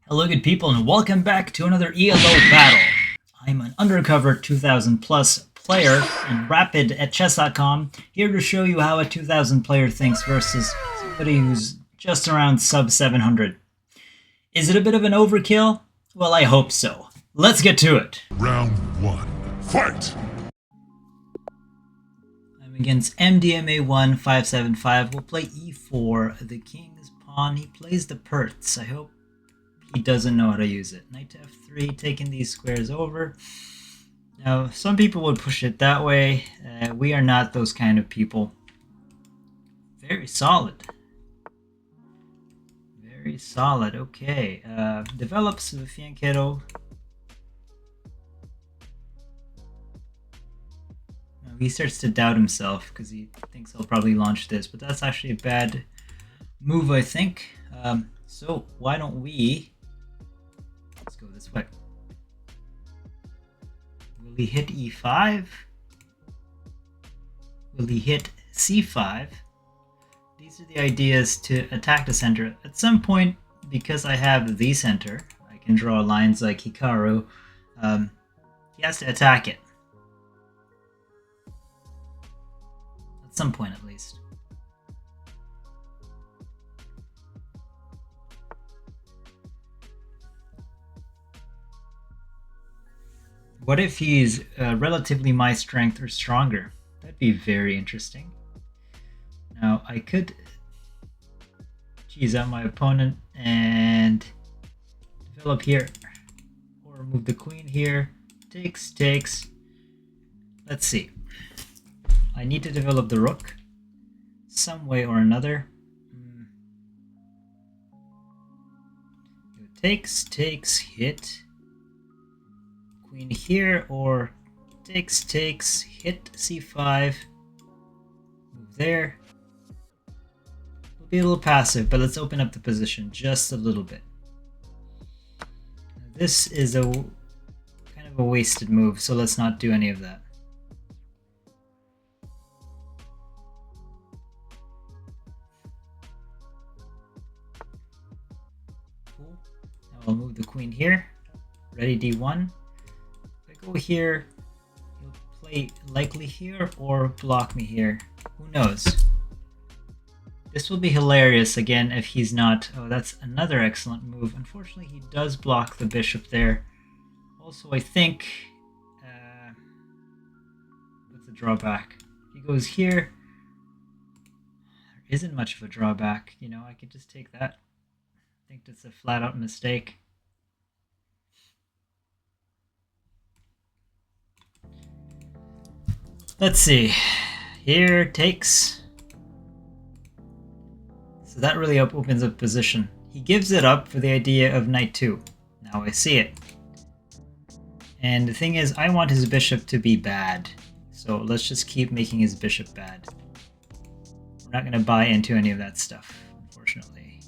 Hello good people and welcome back to another ELO battle. I'm an undercover 2000 plus player and rapid at chess.com, here to show you how a 2000 player thinks versus somebody who's just around sub 700. Is it a bit of an overkill? Well, I hope so. Let's get to it. Round one, fight! I'm against MDMA1 575. We'll play e4, the king's pawn. He plays the Perts. I hope he doesn't know how to use it. Knight to f3, taking these squares over. Now, some people would push it that way. We are not those kind of people. Very solid. Very solid. Okay. Develops the fianchetto. He starts to doubt himself because he thinks he'll probably launch this, but that's actually a bad move, I think. So why don't we... Let's go this way. Will he hit e5? Will he hit c5? These are the ideas to attack the center. At some point, because I have the center, I can draw lines like Hikaru. He has to attack it. At some point, at least. What if he's relatively my strength or stronger? That'd be very interesting. Now, I could cheese out my opponent and develop here. Or move the queen here. Takes, takes. Let's see. I need to develop the rook some way or another. Takes, takes, hit. Queen here, or takes, takes, hit c5. Move there. We'll be a little passive, but let's open up the position just a little bit. This is a kind of a wasted move, so let's not do any of that. Cool. Now I'll move the queen here. Ready d1. If I go here, he'll play likely here or block me here. Who knows? This will be hilarious again if he's not... Oh, that's another excellent move. Unfortunately, he does block the bishop there. Also, I think... what's the drawback? If he goes here, there isn't much of a drawback. You know, I could just take that. I think that's a flat-out mistake. Let's see. Here, takes... So that really opens up position. He gives it up for the idea of knight 2. Now I see it. And the thing is, I want his bishop to be bad. So let's just keep making his bishop bad. We're not going to buy into any of that stuff, unfortunately.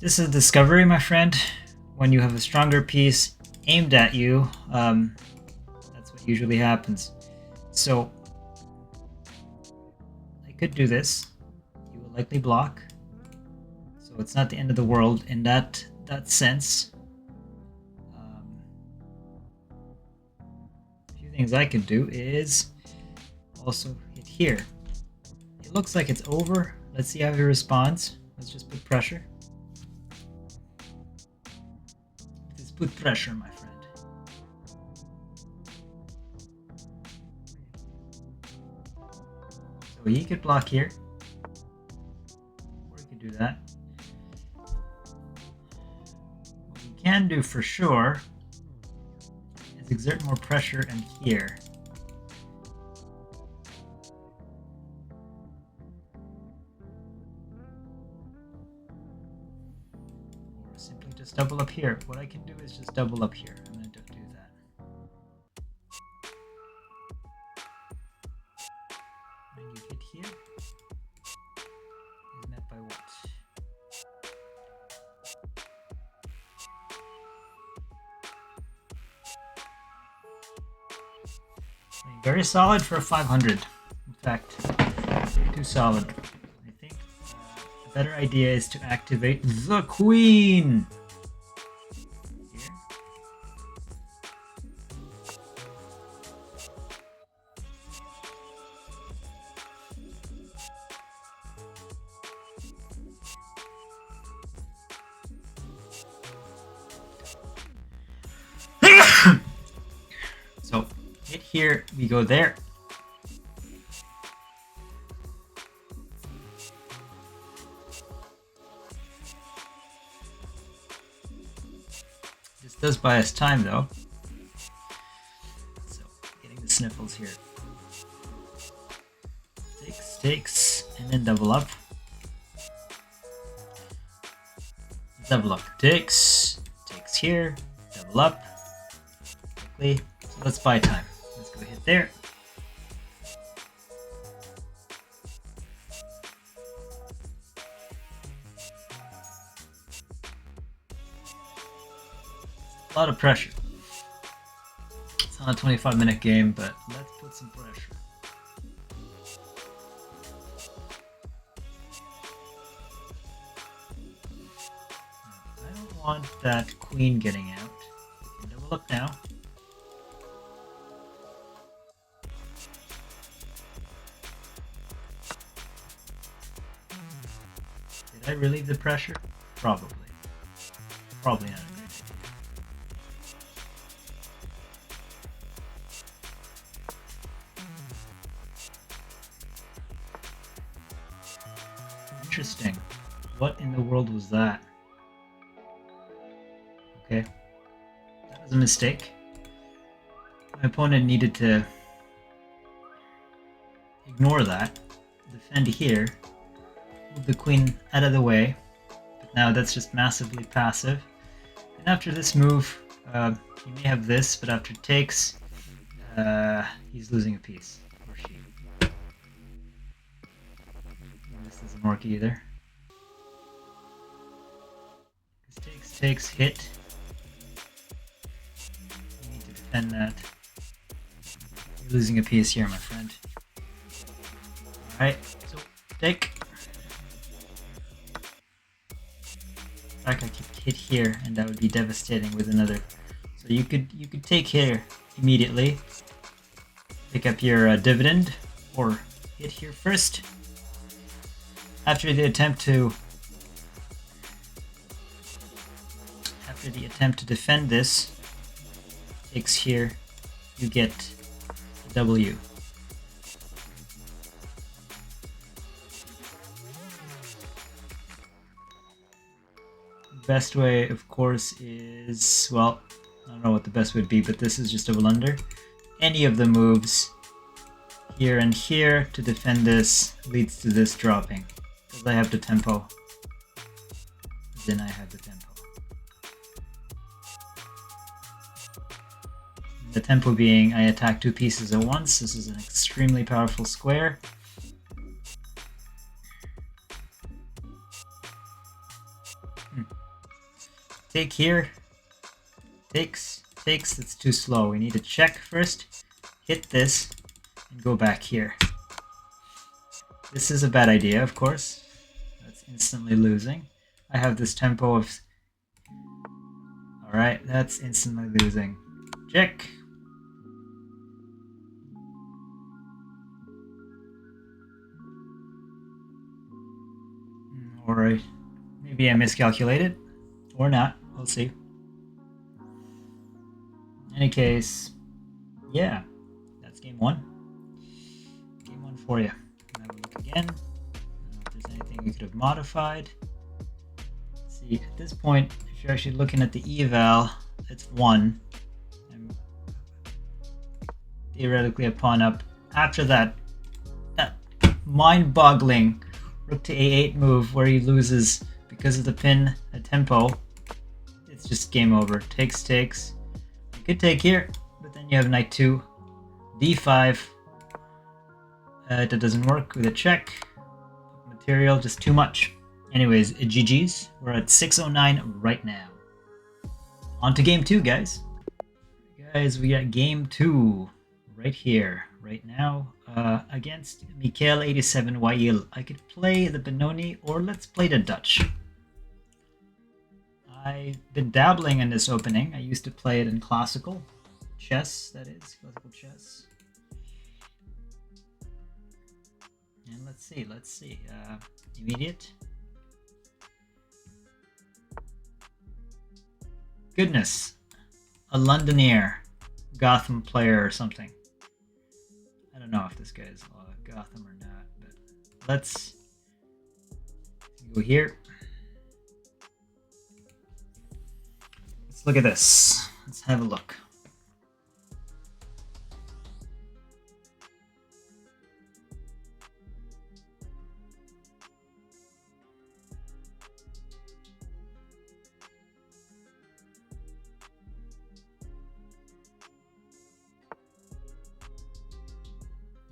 This is discovery, my friend. When you have a stronger piece aimed at you, that's what usually happens. So I could do this. He will likely block. So it's not the end of the world in that sense. A few things I could do is also hit here. It looks like it's over. Let's see how he responds. Let's just put pressure. Put pressure, my friend. So he could block here, or he could do that. What we can do for sure is exert more pressure in here. Simply just double up here. What I can do is just double up here. I'm going to do that. And you hit here. Is met by what? Very solid for a 500. In fact, too solid. I think the better idea is to activate the queen. So hit here, we go there. This does buy us time though. So getting the sniffles here. Takes, and then double up. Double up, takes here, double up. Quickly. So let's buy time. Let's go hit there. A lot of pressure. It's not a 25-minute game, but let's put some pressure. I don't want that queen getting out. We can double up now. Did I relieve the pressure? Probably. Probably not. Interesting. What in the world was that? Okay. That was a mistake. My opponent needed to ignore that. Defend here. Move the queen out of the way. But now that's just massively passive. And after this move, he may have this, but after it takes, he's losing a piece. Or she. This doesn't work either. This takes, hit. You need to defend that. You're losing a piece here, my friend. Alright, so take. In fact, I could hit here, and that would be devastating with another. So you could take here immediately. Pick up your dividend, or hit here first. After the attempt to defend this, takes here, you get W. Best way, of course, is, well, I don't know what the best would be, but this is just a blunder. Any of the moves here and here to defend this leads to this dropping. Because I have the tempo. Then I have the tempo. The tempo being I attack two pieces at once. This is an extremely powerful square. Take here. Takes. It's too slow. We need to check first. Hit this. And go back here. This is a bad idea, of course. That's instantly losing. I have this tempo of... Alright, that's instantly losing. Check. Alright. Maybe I miscalculated. Or not. We'll see. In any case, yeah. That's game one. Game one for you. Have a look again. I don't know if there's anything we could have modified. Let's see, at this point, if you're actually looking at the eval, it's 1. And theoretically a pawn up. After that mind-boggling rook to a8 move where he loses because of the pin at tempo, it's just game over. Takes. You could take here, but then you have knight 2, d5. That doesn't work with a check. Material, just too much. Anyways, GG's. We're at 609 right now. On to game 2, guys. Guys, we got game 2 right right here, right now, against Mikael87 Wail. I could play the Benoni, or let's play the Dutch. I've been dabbling in this opening. I used to play it in classical chess, that is, classical chess. And let's see. Immediate. Goodness. A Londoner. Gotham player or something. I don't know if this guy is Gotham or not, but let's go here. Let's look at this. Let's have a look.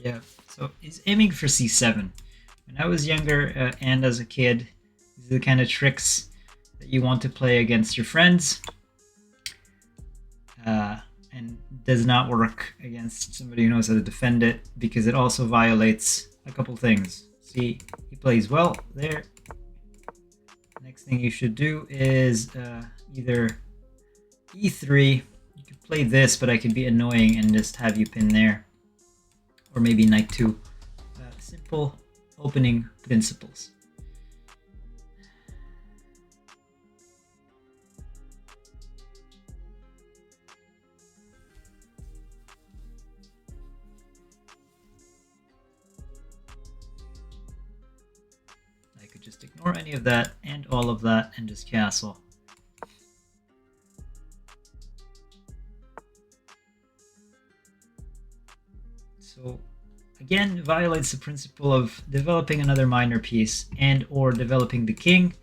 Yeah, so he's aiming for c7. When I was younger and as a kid, these are the kind of tricks that you want to play against your friends. And does not work against somebody who knows how to defend it, because it also violates a couple things. See, he plays well there. Next thing you should do is either e3. You could play this, but I could be annoying and just have you pin there. Or maybe knight 2. Simple opening principles. I could just ignore any of that and all of that and just castle. So again, violates the principle of developing another minor piece and or developing the king.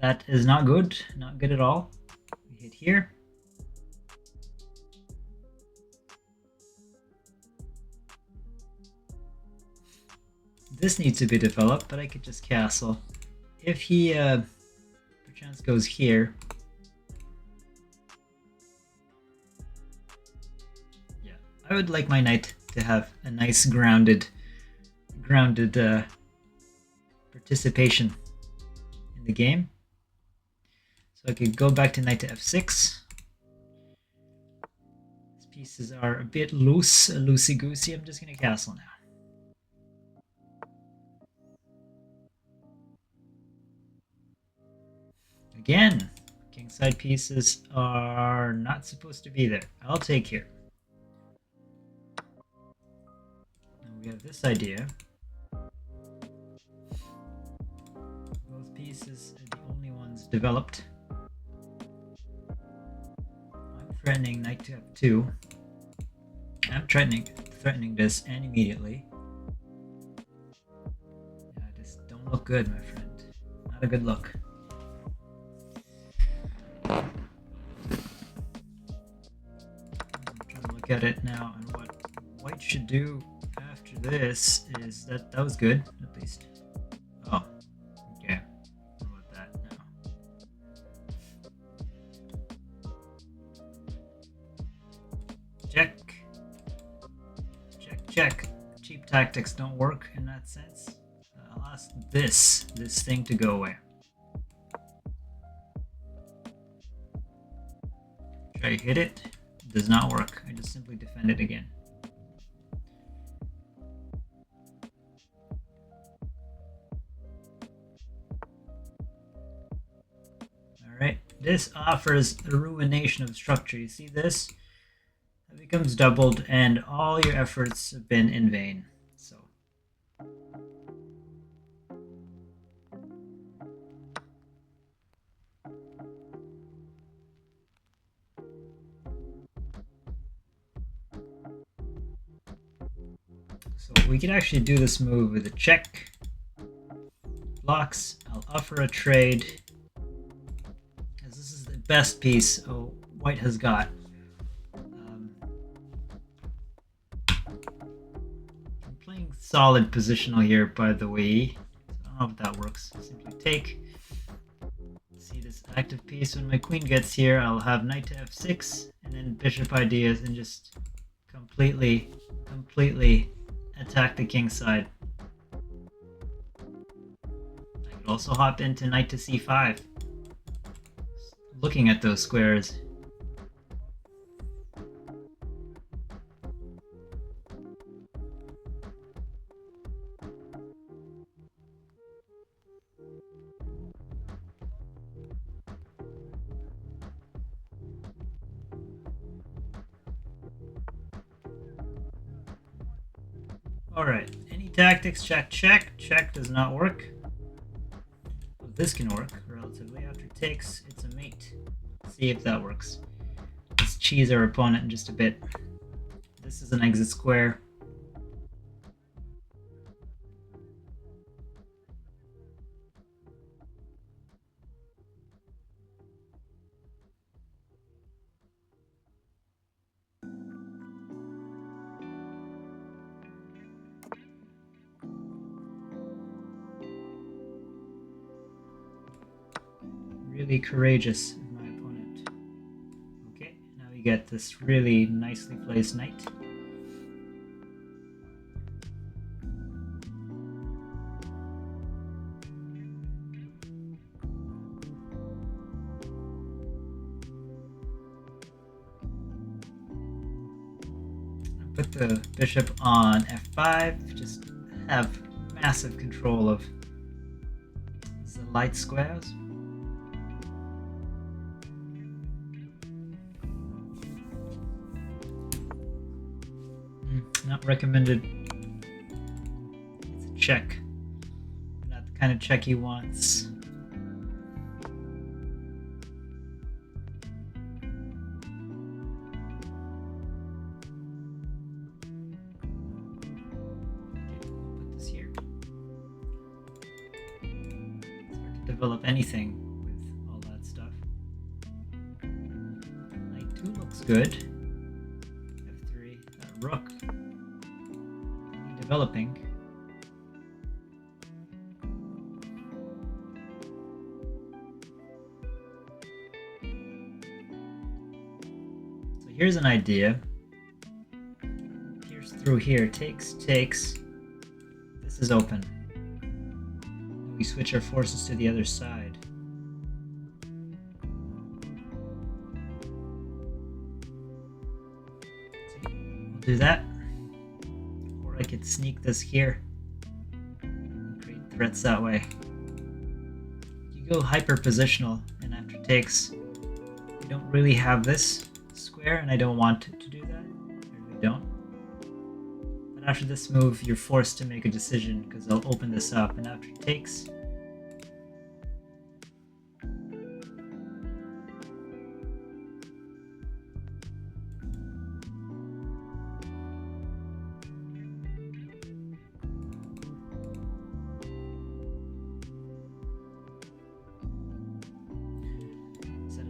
That is not good at all. We hit here. This needs to be developed, but I could just castle. If he perchance goes here, yeah, I would like my knight to have a nice grounded participation in the game. So I could go back to knight to f6. These pieces are a bit loosey-goosey. I'm just going to castle now. Again, kingside pieces are not supposed to be there. I'll take here. We have this idea. Both pieces are the only ones developed. I'm threatening knight to f2. I'm threatening this, and immediately. Yeah, this don't look good, my friend. Not a good look. I'm trying to look at it now, and what white should do after this is that was good, at least. Oh, okay. How about that now? Check. Check, check. Cheap tactics don't work in that sense. I'll ask this thing to go away. Try to hit it. It does not work. I just simply defend it again. Alright, this offers a ruination of structure. You see this? It becomes doubled and all your efforts have been in vain. So we can actually do this move with a check. Blocks. I'll offer a trade, as this is the best piece white has got. I'm playing solid positional here, by the way. I don't know if that works. Simply take. See this active piece. When my queen gets here, I'll have knight to f6, and then bishop ideas, and just complete completely attack the king side. I could also hop into knight to c5. Looking at those squares. Alright, any tactics, check, check. Check does not work. Well, this can work, relatively. After takes, it's a mate. Let's see if that works. Let's cheese our opponent in just a bit. This is an exit square. Really courageous of my opponent. Okay, now we get this really nicely placed knight. Put the bishop on f5, just have massive control of the light squares. Not recommended. It's a check. Not the kind of check he wants. Put this here. It's hard to develop anything with all that stuff. Knight 2 looks good. F3, rook. Developing. So here's an idea. Pierce through here, takes. This is open. We switch our forces to the other side. We'll do that. I could sneak this here and create threats that way. You go hyper positional, and after takes, you don't really have this square, and I don't want to do that. I really don't. But after this move, you're forced to make a decision because I'll open this up, and after takes,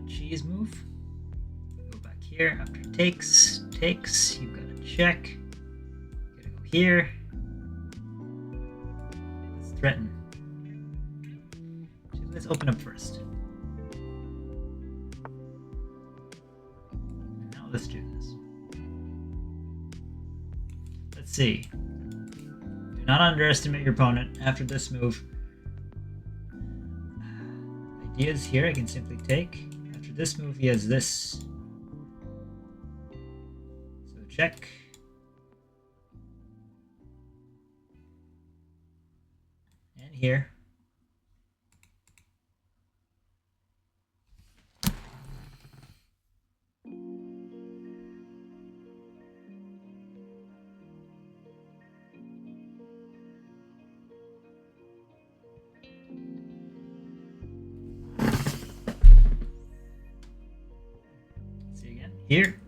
cheese move. Go back here after takes, you've got to check. Gotta go here. Let's threaten. Let's open up first. And now let's do this. Let's see. Do not underestimate your opponent after this move. Ideas here, I can simply take. This move, he has this. So check. And here. Here,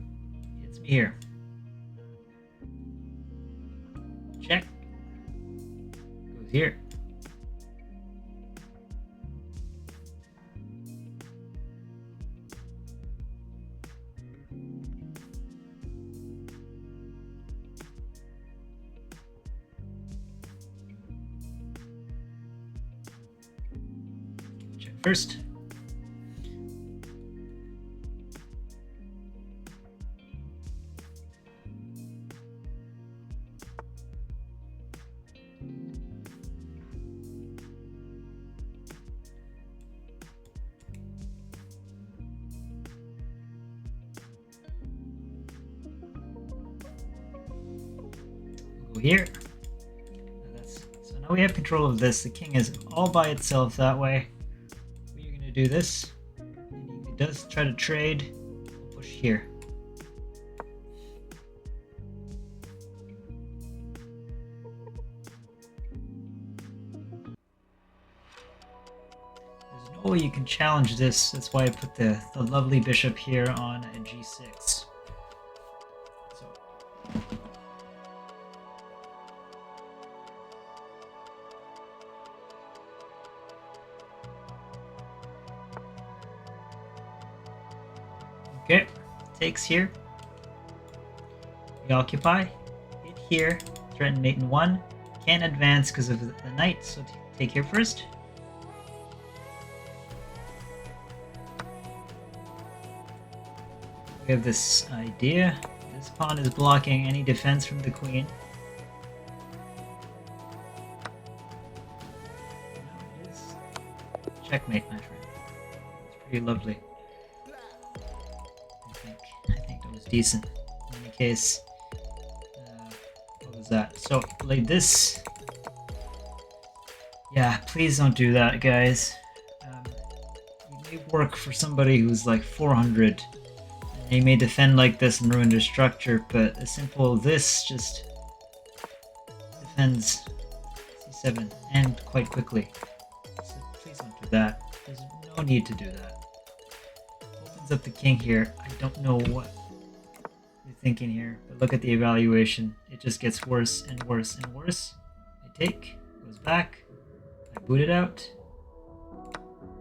it's me here. Check. Goes here. Check first. Go here. So now we have control of this. The king is all by itself that way. We're going to do this. And he does try to trade. We'll push here. There's no way you can challenge this. That's why I put the lovely bishop here on a g6. Okay, takes here. We occupy. Hit here. Threaten mate in 1. Can't advance because of the knight, so take here first. We have this idea. This pawn is blocking any defense from the queen. Now it is checkmate, my friend. It's pretty lovely. I think that was decent. In any case, what was that? So, like this. Yeah, please don't do that, guys. It may work for somebody who's like 400. And they may defend like this and ruin their structure, but a simple this just defends c7 and quite quickly. So please don't do that. There's no need to do that. Opens up the king here. I don't know what you're thinking here, but look at the evaluation. It just gets worse and worse and worse. I take, goes back, I boot it out,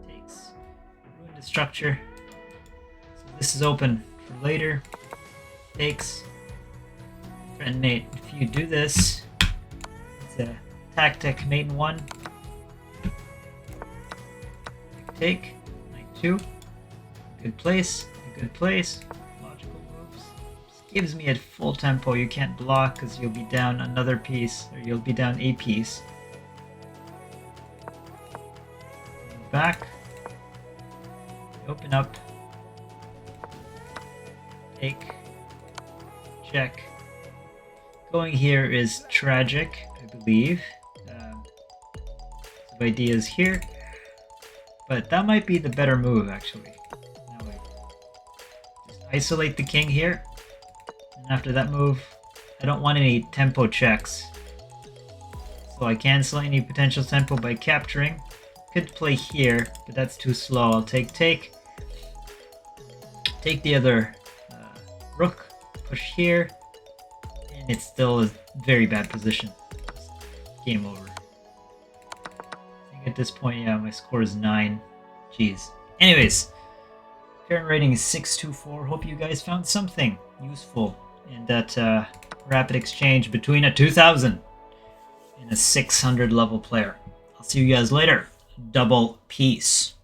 takes, ruin the structure. So this is open for later, takes, threaten mate. If you do this, it's a tactic, mate in 1, take, knight 2. Good place, a good place. Logical moves. Just gives me a full tempo. You can't block because you'll be down another piece, or you'll be down a piece. Back. Open up. Take. Check. Going here is tragic, I believe. Some ideas here. But that might be the better move, actually. Isolate the king here, and after that move, I don't want any tempo checks, so I cancel any potential tempo by capturing. Could play here, but that's too slow. I'll take the other rook, push here, and it's still a very bad position. Game over. I think at this point, yeah, my score is 9. Jeez. Anyways. Current rating is 624. Hope you guys found something useful in that rapid exchange between a 2000 and a 600 level player. I'll see you guys later. Double peace.